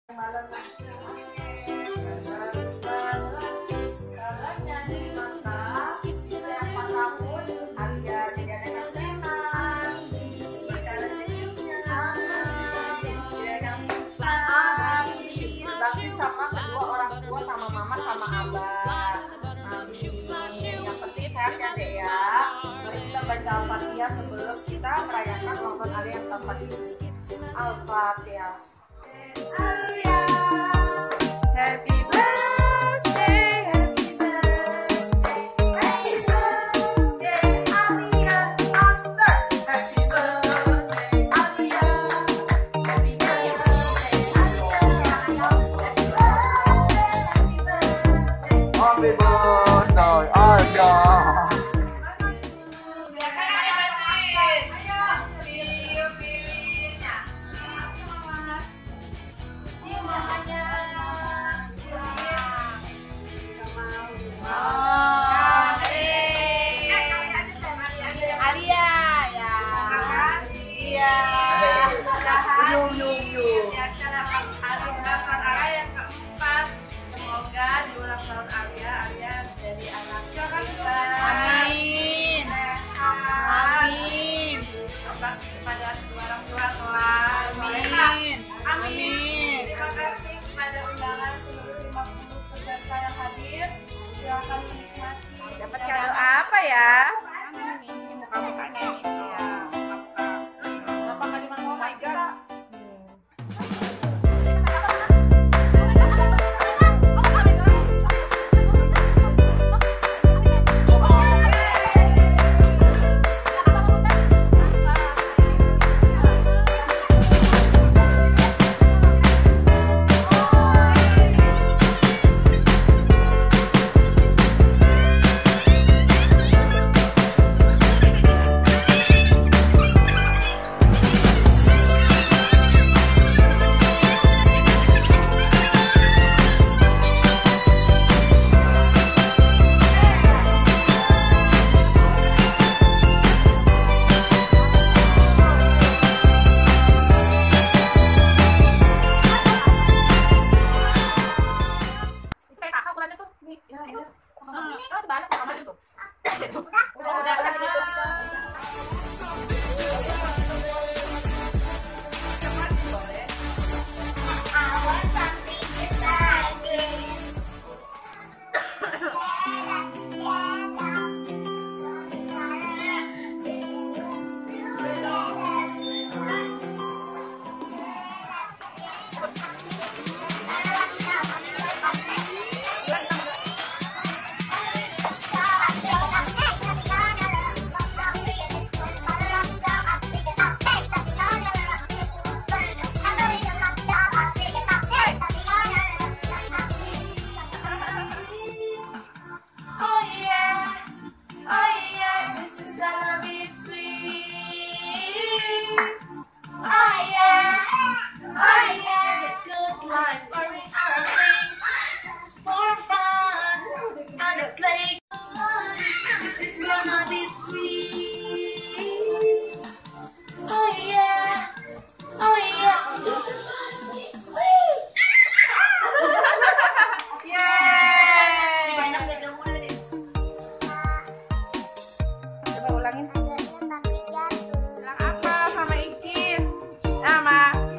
Bakti sama kedua orang tua, sama mama sama abah. Yang penting sehat ya Dek ya. Mari kita baca Al-Fatihah sebelum kita merayakan ulang tahun Alia yang ke-4 ini. Al-Fatihah. Alia, happy birthday, happy birthday, happy birthday Alia Aster, happy birthday Alia, happy birthday Alia, happy birthday, happy birthday Alia. Semoga di ulang tahun Alia jadi anak Amin. Amin. kepada kedua orang tua kelas. Amin. Amin. Terima kasih kepada undangan seluruh 50 peserta yang hadir. Silakan menikmati. Dapat kado apa ya? Muka-mukanya ini. Bapak kali mau my god.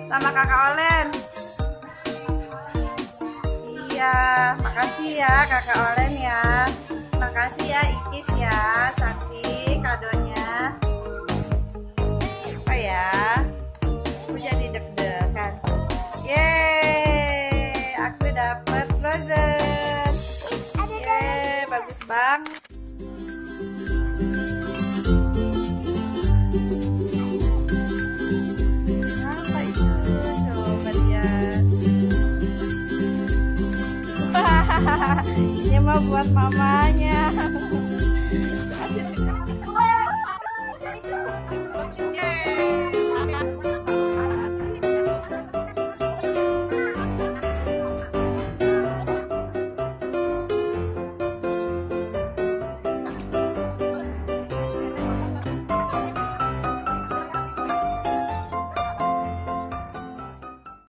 Sama kakak Olen. Iya, makasih ya kakak Olen ya. Makasih ya Ikis ya, cantik kadonya. Apa ya? Aku jadi deg-degan. Yeay, aku dapet frozen. Yeay, bagus banget. Ini mah buat mamanya.